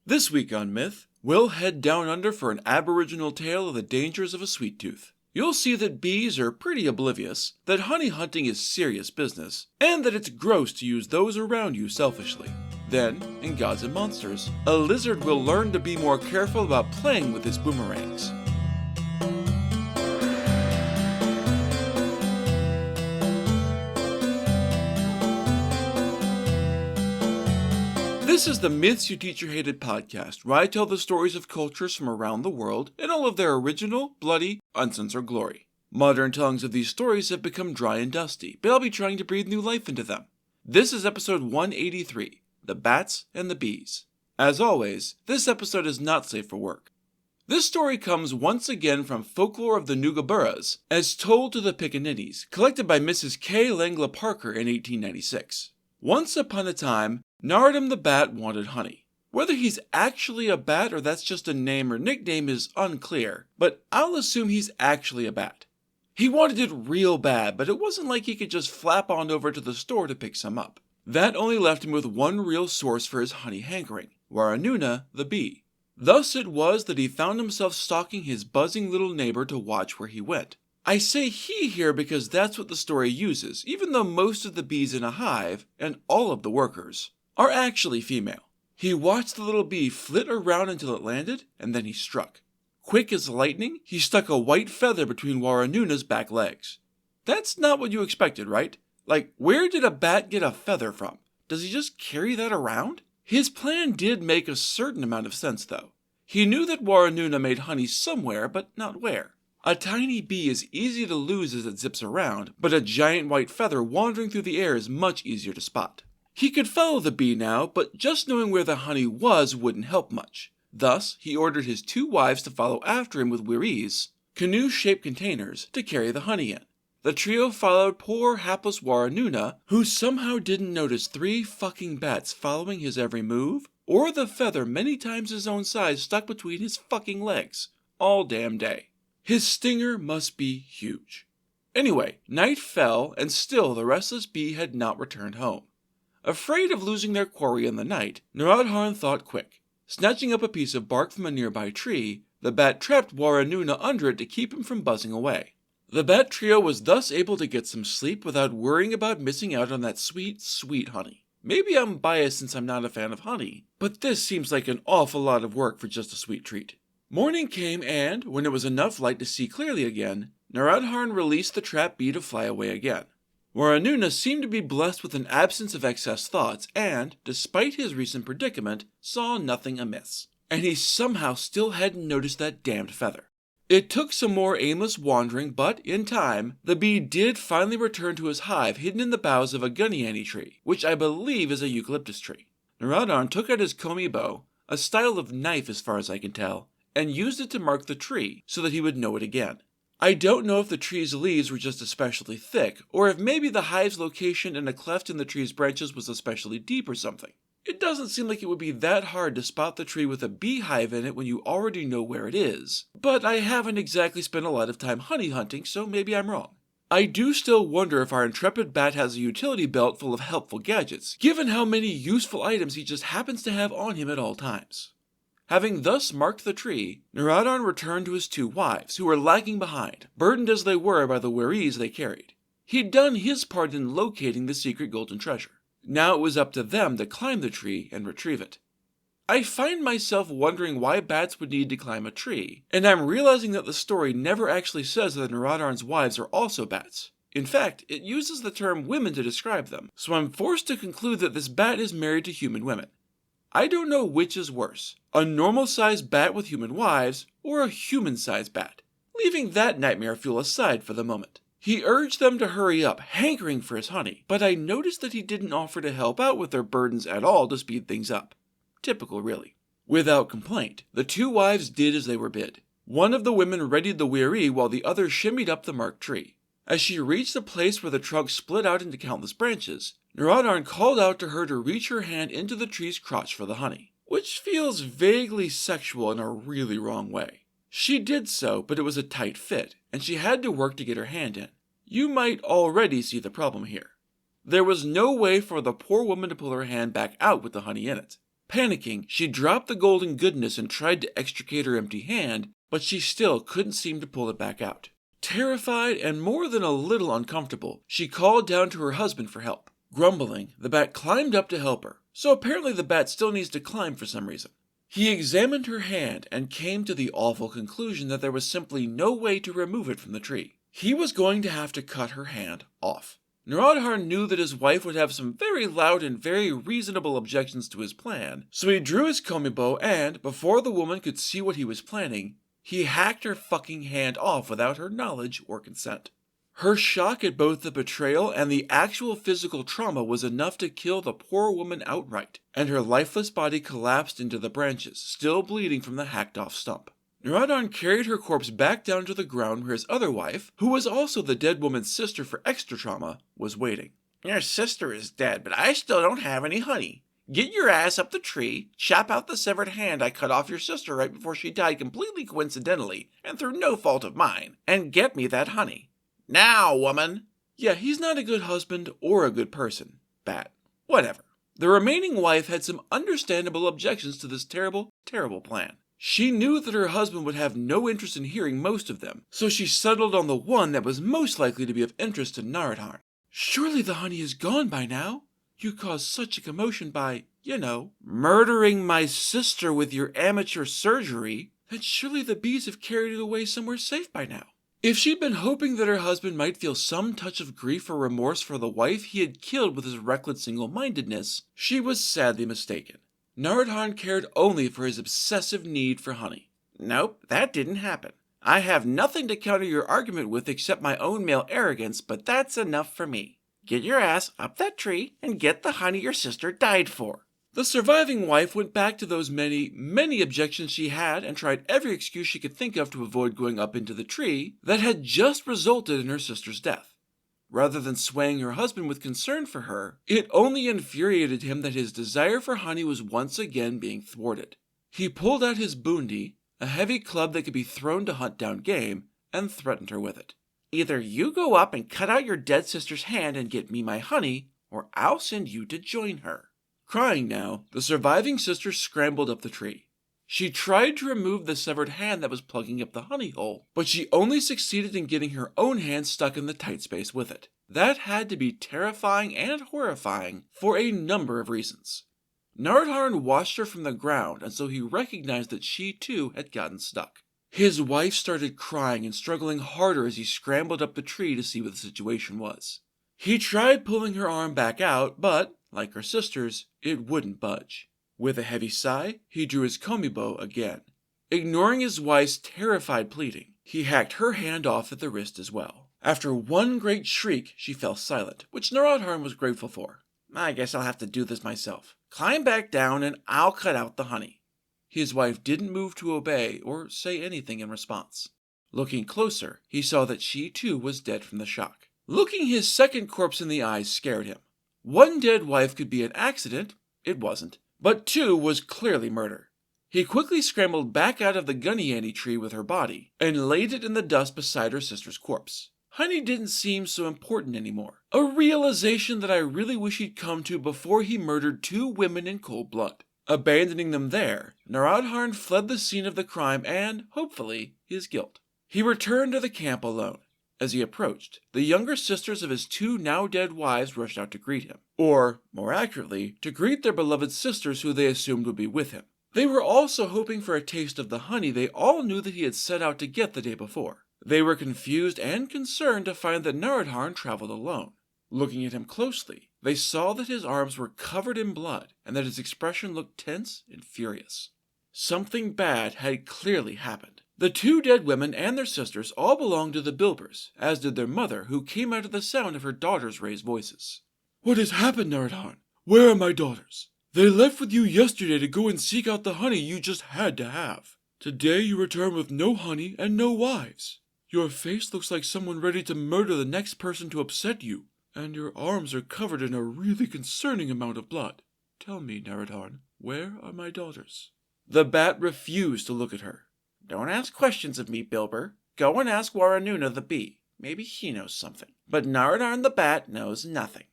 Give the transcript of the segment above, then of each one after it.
This week on Myth, we'll head down under for an Aboriginal tale of the dangers of a sweet tooth. You'll see that bees are pretty oblivious, that honey hunting is serious business, and that it's gross to use those around you selfishly. Then, in Gods and Monsters, a lizard will learn to be more careful about playing with his boomerangs. This is the Myths Your Teacher Hated podcast, where I tell the stories of cultures from around the world in all of their original, bloody, uncensored glory. Modern tellings of these stories have become dry and dusty, but I'll be trying to breathe new life into them. This is episode 183, The Bats and the Bees. As always, this episode is not safe for work. This story comes once again from Folklore of the Noogaburras, as told to the Pickaninnies, collected by Mrs. K. Langla Parker in 1896. Once upon a time, Narada the Bat wanted honey. Whether he's actually a bat or that's just a name or nickname is unclear, but I'll assume he's actually a bat. He wanted it real bad, but it wasn't like he could just flap on over to the store to pick some up. That only left him with one real source for his honey hankering, Warranuna the bee. Thus it was that he found himself stalking his buzzing little neighbor to watch where he went. I say he here because that's what the story uses, even though most of the bees in a hive, and all of the workers, are actually female. He watched the little bee flit around until it landed, and then he struck. Quick as lightning, he stuck a white feather between Warranuna's back legs. That's not what you expected, right? Like, where did a bat get a feather from? Does he just carry that around? His plan did make a certain amount of sense, though. He knew that Warranuna made honey somewhere, but not where. A tiny bee is easy to lose as it zips around, but a giant white feather wandering through the air is much easier to spot. He could follow the bee now, but just knowing where the honey was wouldn't help much. Thus, he ordered his two wives to follow after him with wherees, canoe-shaped containers, to carry the honey in. The trio followed poor hapless Warranuna, who somehow didn't notice 3 fucking bats following his every move, or the feather many times his own size stuck between his fucking legs, all damn day. His stinger must be huge. Anyway, night fell, and still the restless bee had not returned home. Afraid of losing their quarry in the night, Naradharn thought quick. Snatching up a piece of bark from a nearby tree, the bat trapped Warranuna under it to keep him from buzzing away. The bat trio was thus able to get some sleep without worrying about missing out on that sweet, sweet honey. Maybe I'm biased since I'm not a fan of honey, but this seems like an awful lot of work for just a sweet treat. Morning came and, when it was enough light to see clearly again, Naradharn released the trapped bee to fly away again. Warranuna seemed to be blessed with an absence of excess thoughts and, despite his recent predicament, saw nothing amiss. And he somehow still hadn't noticed that damned feather. It took some more aimless wandering, but, in time, the bee did finally return to his hive hidden in the boughs of a gunnyani tree, which I believe is a eucalyptus tree. Naradharn took out his komi bow, a style of knife as far as I can tell, and used it to mark the tree so that he would know it again. I don't know if the tree's leaves were just especially thick, or if maybe the hive's location in a cleft in the tree's branches was especially deep or something. It doesn't seem like it would be that hard to spot the tree with a beehive in it when you already know where it is, but I haven't exactly spent a lot of time honey hunting, so maybe I'm wrong. I do still wonder if our intrepid bat has a utility belt full of helpful gadgets, given how many useful items he just happens to have on him at all times. Having thus marked the tree, Naradharn returned to his two wives, who were lagging behind, burdened as they were by the wherees they carried. He'd done his part in locating the secret golden treasure. Now it was up to them to climb the tree and retrieve it. I find myself wondering why bats would need to climb a tree, and I'm realizing that the story never actually says that Naradharn's wives are also bats. In fact, it uses the term women to describe them, so I'm forced to conclude that this bat is married to human women. I don't know which is worse, a normal-sized bat with human wives, or a human-sized bat, leaving that nightmare fuel aside for the moment. He urged them to hurry up, hankering for his honey, but I noticed that he didn't offer to help out with their burdens at all to speed things up. Typical, really. Without complaint, the two wives did as they were bid. One of the women readied the wheree while the other shimmied up the marked tree. As she reached the place where the trunk split out into countless branches, Naradharn called out to her to reach her hand into the tree's crotch for the honey, which feels vaguely sexual in a really wrong way. She did so, but it was a tight fit, and she had to work to get her hand in. You might already see the problem here. There was no way for the poor woman to pull her hand back out with the honey in it. Panicking, she dropped the golden goodness and tried to extricate her empty hand, but she still couldn't seem to pull it back out. Terrified and more than a little uncomfortable, she called down to her husband for help. Grumbling, the bat climbed up to help her, so apparently the bat still needs to climb for some reason. He examined her hand and came to the awful conclusion that there was simply no way to remove it from the tree. He was going to have to cut her hand off. Narodharn knew that his wife would have some very loud and very reasonable objections to his plan, so he drew his komibo and, before the woman could see what he was planning, he hacked her fucking hand off without her knowledge or consent. Her shock at both the betrayal and the actual physical trauma was enough to kill the poor woman outright, and her lifeless body collapsed into the branches, still bleeding from the hacked-off stump. Narodharn carried her corpse back down to the ground where his other wife, who was also the dead woman's sister for extra trauma, was waiting. "Your sister is dead, but I still don't have any honey. Get your ass up the tree, chop out the severed hand I cut off your sister right before she died completely coincidentally and through no fault of mine, and get me that honey. Now, woman!" Yeah, he's not a good husband or a good person. Bat. Whatever. The remaining wife had some understandable objections to this terrible, terrible plan. She knew that her husband would have no interest in hearing most of them, so she settled on the one that was most likely to be of interest to Narodharn. "Surely the honey is gone by now? You caused such a commotion by, murdering my sister with your amateur surgery, that surely the bees have carried it away somewhere safe by now." If she'd been hoping that her husband might feel some touch of grief or remorse for the wife he had killed with his reckless single-mindedness, she was sadly mistaken. Narodharn cared only for his obsessive need for honey. "Nope, that didn't happen. I have nothing to counter your argument with except my own male arrogance, but that's enough for me. Get your ass up that tree and get the honey your sister died for." The surviving wife went back to those many, many objections she had and tried every excuse she could think of to avoid going up into the tree that had just resulted in her sister's death. Rather than swaying her husband with concern for her, it only infuriated him that his desire for honey was once again being thwarted. He pulled out his boondi, a heavy club that could be thrown to hunt down game, and threatened her with it. "Either you go up and cut out your dead sister's hand and get me my honey, or I'll send you to join her." Crying now, the surviving sister scrambled up the tree. She tried to remove the severed hand that was plugging up the honey hole, but she only succeeded in getting her own hand stuck in the tight space with it. That had to be terrifying and horrifying for a number of reasons. Narodharn watched her from the ground, and so he recognized that she too had gotten stuck. His wife started crying and struggling harder as he scrambled up the tree to see what the situation was. He tried pulling her arm back out, but, like her sister's, it wouldn't budge. With a heavy sigh, he drew his komibo again. Ignoring his wife's terrified pleading, he hacked her hand off at the wrist as well. After one great shriek, she fell silent, which Narodharn was grateful for. "I guess I'll have to do this myself. Climb back down and I'll cut out the honey." His wife didn't move to obey or say anything in response. Looking closer, he saw that she too was dead from the shock. Looking his second corpse in the eyes scared him. One dead wife could be an accident. It wasn't. But two was clearly murder. He quickly scrambled back out of the gunnyani tree with her body and laid it in the dust beside her sister's corpse. Honey didn't seem so important anymore. A realization that I really wish he'd come to before he murdered two women in cold blood. Abandoning them there, Narodharn fled the scene of the crime and, hopefully, his guilt. He returned to the camp alone. As he approached, the younger sisters of his two now-dead wives rushed out to greet him. Or, more accurately, to greet their beloved sisters who they assumed would be with him. They were also hoping for a taste of the honey they all knew that he had set out to get the day before. They were confused and concerned to find that Narodharn traveled alone. Looking at him closely, they saw that his arms were covered in blood and that his expression looked tense and furious. Something bad had clearly happened. The two dead women and their sisters all belonged to the Bilbers, as did their mother, who came out of the sound of her daughters' raised voices. "What has happened, Narodharn? Where are my daughters? They left with you yesterday to go and seek out the honey you just had to have. Today you return with no honey and no wives. Your face looks like someone ready to murder the next person to upset you, and your arms are covered in a really concerning amount of blood. Tell me, Narodharn, where are my daughters?" The bat refused to look at her. "Don't ask questions of me, Bilber. Go and ask Waranuna the bee. Maybe he knows something. But Narodharn the bat knows nothing."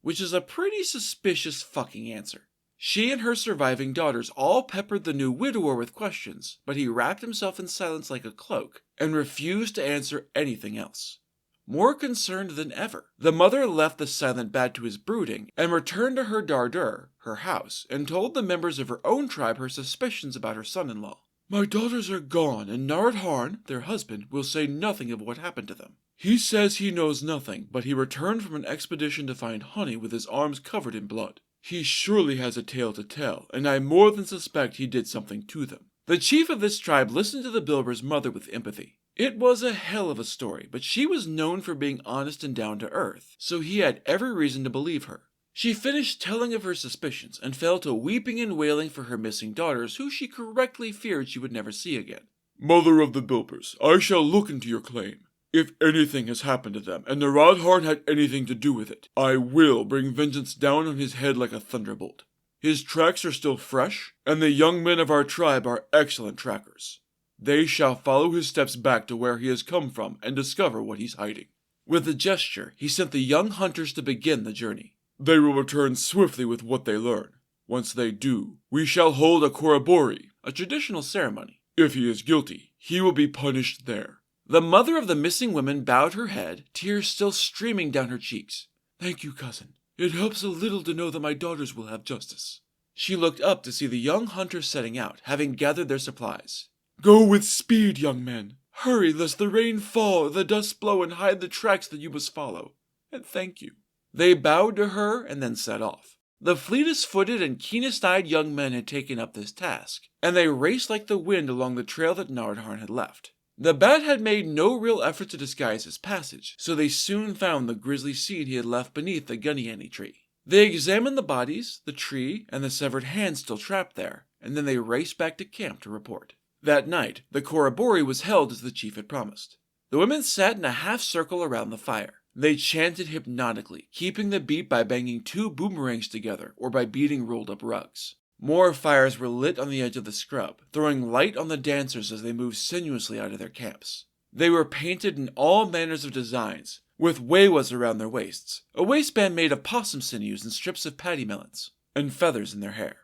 Which is a pretty suspicious fucking answer. She and her surviving daughters all peppered the new widower with questions, but he wrapped himself in silence like a cloak and refused to answer anything else. More concerned than ever, the mother left the silent bat to his brooding and returned to her dardur, her house, and told the members of her own tribe her suspicions about her son-in-law. My daughters are gone, and Narad their husband, will say nothing of what happened to them. He says he knows nothing, but he returned from an expedition to find honey with his arms covered in blood. He surely has a tale to tell, and I more than suspect he did something to them. The chief of this tribe listened to the Bilber's mother with empathy. It was a hell of a story, but she was known for being honest and down to earth, so he had every reason to believe her. She finished telling of her suspicions and fell to weeping and wailing for her missing daughters, who she correctly feared she would never see again. Mother of the Bilbers, I shall look into your claim. If anything has happened to them, and Naradharn had anything to do with it, I will bring vengeance down on his head like a thunderbolt. His tracks are still fresh, and the young men of our tribe are excellent trackers. They shall follow his steps back to where he has come from and discover what he's hiding. With a gesture, he sent the young hunters to begin the journey. They will return swiftly with what they learn. Once they do, we shall hold a korobori, a traditional ceremony. If he is guilty, he will be punished there. The mother of the missing women bowed her head, tears still streaming down her cheeks. Thank you, cousin. It helps a little to know that my daughters will have justice. She looked up to see the young hunters setting out, having gathered their supplies. Go with speed, young men. Hurry, lest the rain fall, the dust blow, and hide the tracks that you must follow. And thank you. They bowed to her and then set off. The fleetest-footed and keenest-eyed young men had taken up this task, and they raced like the wind along the trail that Nardharn had left. The bat had made no real effort to disguise his passage, so they soon found the grisly seed he had left beneath the gunnyani tree. They examined the bodies, the tree, and the severed hands still trapped there, and then they raced back to camp to report. That night, the korobori was held as the chief had promised. The women sat in a half-circle around the fire. They chanted hypnotically, keeping the beat by banging 2 boomerangs together or by beating rolled-up rugs. More fires were lit on the edge of the scrub, throwing light on the dancers as they moved sinuously out of their camps. They were painted in all manners of designs, with wewas around their waists, a waistband made of possum sinews and strips of paddy melons, and feathers in their hair.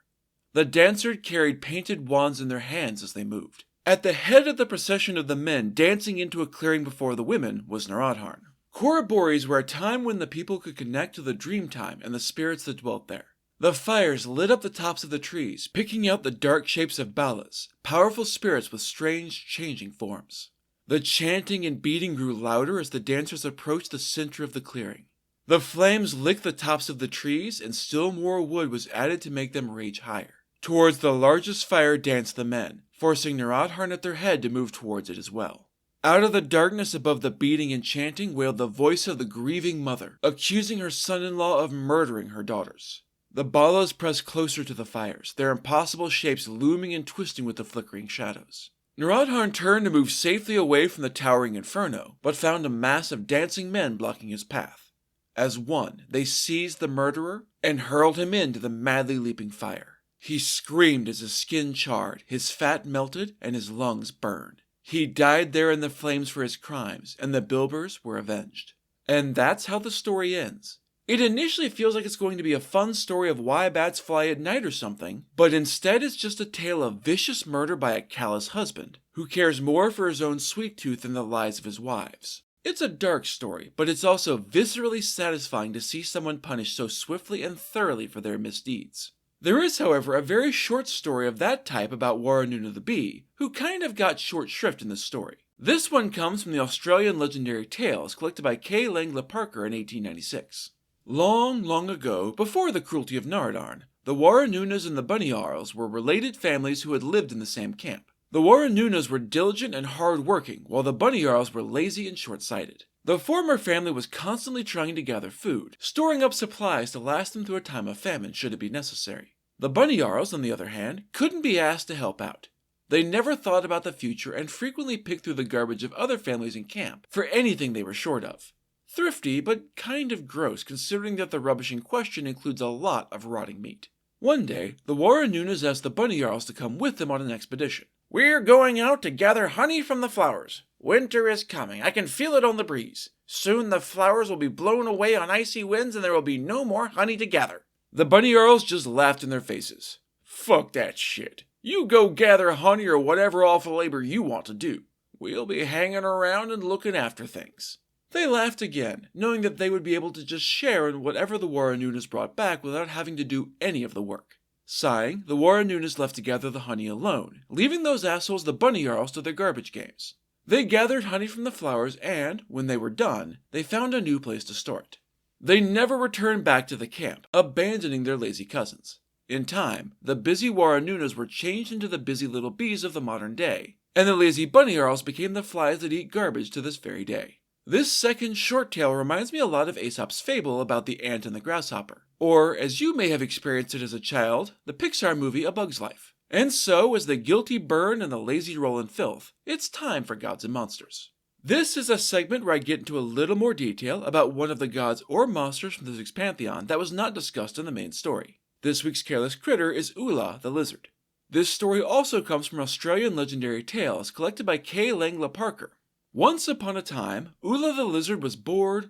The dancers carried painted wands in their hands as they moved. At the head of the procession of the men dancing into a clearing before the women was Naradharn. Koroboris were a time when the people could connect to the dream time and the spirits that dwelt there. The fires lit up the tops of the trees, picking out the dark shapes of balas, powerful spirits with strange, changing forms. The chanting and beating grew louder as the dancers approached the center of the clearing. The flames licked the tops of the trees, and still more wood was added to make them rage higher. Towards the largest fire danced the men, forcing Naradharn at their head to move towards it as well. Out of the darkness above the beating and chanting wailed the voice of the grieving mother, accusing her son-in-law of murdering her daughters. The balas pressed closer to the fires, their impossible shapes looming and twisting with the flickering shadows. Naradharn turned to move safely away from the towering inferno, but found a mass of dancing men blocking his path. As one, they seized the murderer and hurled him into the madly leaping fire. He screamed as his skin charred, his fat melted, and his lungs burned. He died there in the flames for his crimes, and the Bilbers were avenged. And that's how the story ends. It initially feels like it's going to be a fun story of why bats fly at night or something, but instead it's just a tale of vicious murder by a callous husband, who cares more for his own sweet tooth than the lives of his wives. It's a dark story, but it's also viscerally satisfying to see someone punished so swiftly and thoroughly for their misdeeds. There is, however, a very short story of that type about Warranuna the bee, who kind of got short shrift in this story. This one comes from the Australian Legendary Tales collected by K. Langla Parker in 1896. Long, long ago, before the cruelty of Naradharn, the Warranunas and the Bunnyarls were related families who had lived in the same camp. The Warranunas were diligent and hard-working, while the Bunnyarls were lazy and short-sighted. The former family was constantly trying to gather food, storing up supplies to last them through a time of famine should it be necessary. The Bunnyarls, on the other hand, couldn't be asked to help out. They never thought about the future and frequently picked through the garbage of other families in camp for anything they were short of. Thrifty, but kind of gross considering that the rubbish in question includes a lot of rotting meat. One day, the Warranunas asked the Bunnyarls to come with them on an expedition. "We're going out to gather honey from the flowers. Winter is coming. I can feel it on the breeze. Soon the flowers will be blown away on icy winds and there will be no more honey to gather." The bunny earls just laughed in their faces. Fuck that shit. You go gather honey or whatever awful labor you want to do. We'll be hanging around and looking after things. They laughed again, knowing that they would be able to just share in whatever the Warranunas brought back without having to do any of the work. Sighing, the Warranunas left to gather the honey alone, leaving those assholes the bunny earls to their garbage games. They gathered honey from the flowers and, when they were done, they found a new place to store it. They never returned back to the camp, abandoning their lazy cousins. In time, the busy Warranunas were changed into the busy little bees of the modern day, and the lazy bunny earls became the flies that eat garbage to this very day. This second short tale reminds me a lot of Aesop's fable about the ant and the grasshopper, or, as you may have experienced it as a child, the Pixar movie A Bug's Life. And so, as the guilty burn and the lazy roll in filth, it's time for Gods and Monsters. This is a segment where I get into a little more detail about one of the gods or monsters from the Zeus pantheon that was not discussed in the main story. This week's careless critter is Ula the lizard. This story also comes from Australian legendary tales collected by K. Langla Parker. Once upon a time, Ula the lizard was bored.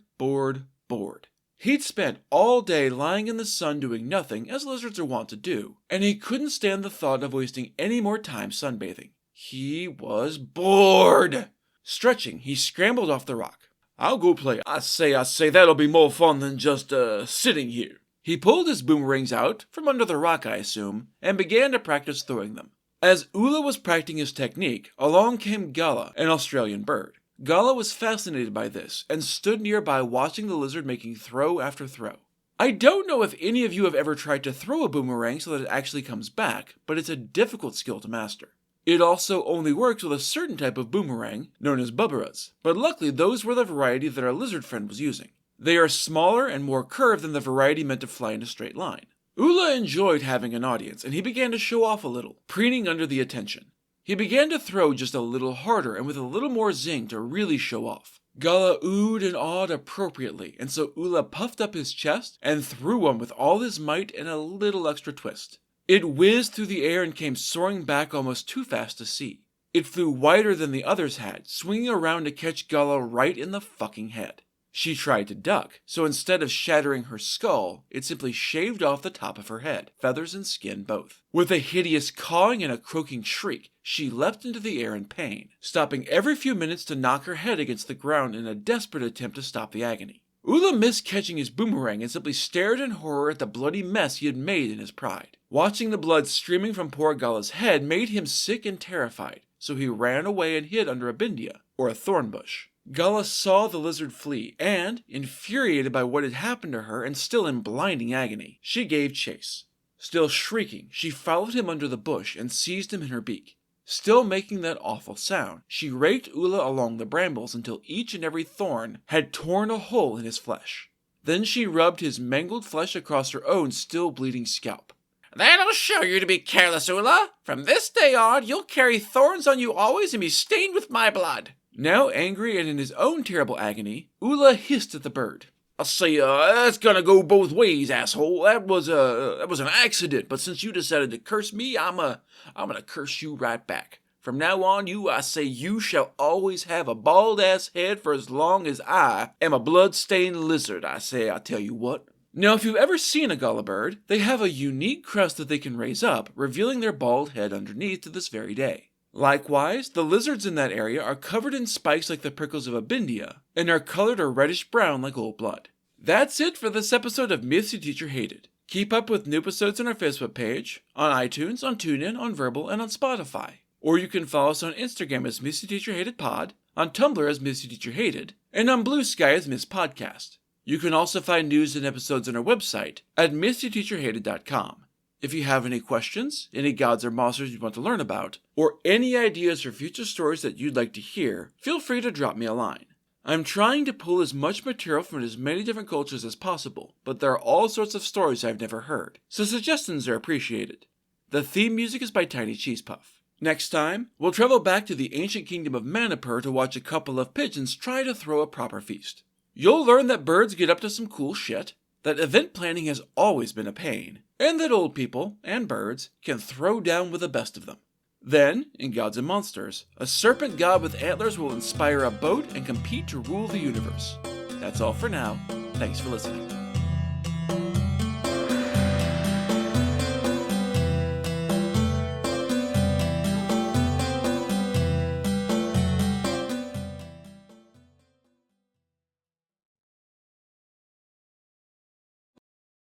He'd spent all day lying in the sun doing nothing, as lizards are wont to do, and he couldn't stand the thought of wasting any more time sunbathing. He was bored! Stretching, he scrambled off the rock. I'll go play. I say, that'll be more fun than just, sitting here. He pulled his boomerangs out, from under the rock I assume, and began to practice throwing them. As Ula was practicing his technique, along came Gala, an Australian bird. Gala was fascinated by this, and stood nearby watching the lizard making throw after throw. I don't know if any of you have ever tried to throw a boomerang so that it actually comes back, but it's a difficult skill to master. It also only works with a certain type of boomerang, known as boomerangs, but luckily those were the variety that our lizard friend was using. They are smaller and more curved than the variety meant to fly in a straight line. Ula enjoyed having an audience, and he began to show off a little, preening under the attention. He began to throw just a little harder and with a little more zing to really show off. Gala oohed and awed appropriately, and so Ula puffed up his chest and threw one with all his might and a little extra twist. It whizzed through the air and came soaring back almost too fast to see. It flew wider than the others had, swinging around to catch Gala right in the fucking head. She tried to duck, so instead of shattering her skull, it simply shaved off the top of her head, feathers and skin both. With a hideous cawing and a croaking shriek, she leapt into the air in pain, stopping every few minutes to knock her head against the ground in a desperate attempt to stop the agony. Ula missed catching his boomerang and simply stared in horror at the bloody mess he had made in his pride. Watching the blood streaming from poor Gala's head made him sick and terrified, so he ran away and hid under a bindia, or a thorn bush. Gala saw the lizard flee, and, infuriated by what had happened to her and still in blinding agony, she gave chase. Still shrieking, she followed him under the bush and seized him in her beak. Still making that awful sound, she raked Ula along the brambles until each and every thorn had torn a hole in his flesh. Then she rubbed his mangled flesh across her own still bleeding scalp. "That'll show you to be careless, Ula. From this day on, you'll carry thorns on you always and be stained with my blood." Now angry and in his own terrible agony, Ula hissed at the bird. "I say, that's gonna go both ways, asshole. That was an accident, but since you decided to curse me, I'm gonna curse you right back. From now on, you shall always have a bald-ass head for as long as I am a blood-stained lizard, I tell you what." Now, if you've ever seen a gala bird, they have a unique crest that they can raise up, revealing their bald head underneath to this very day. Likewise, the lizards in that area are covered in spikes like the prickles of a bindia, and are colored a reddish-brown like old blood. That's it for this episode of Myths Your Teacher Hated. Keep up with new episodes on our Facebook page, on iTunes, on TuneIn, on Verbal, and on Spotify. Or you can follow us on Instagram as Myths Your Teacher Hated Pod, on Tumblr as Myths Your Teacher Hated, and on Blue Sky as Myths Podcast. You can also find news and episodes on our website at mythsyourteacherhated.com. If you have any questions, any gods or monsters you want to learn about, or any ideas for future stories that you'd like to hear, feel free to drop me a line. I'm trying to pull as much material from as many different cultures as possible, but there are all sorts of stories I've never heard, so suggestions are appreciated. The theme music is by Tiny Cheese Puff. Next time, we'll travel back to the ancient kingdom of Manipur to watch a couple of pigeons try to throw a proper feast. You'll learn that birds get up to some cool shit, that event planning has always been a pain, and that old people, and birds, can throw down with the best of them. Then, in Gods and Monsters, a serpent god with antlers will inspire a boat and compete to rule the universe. That's all for now. Thanks for listening.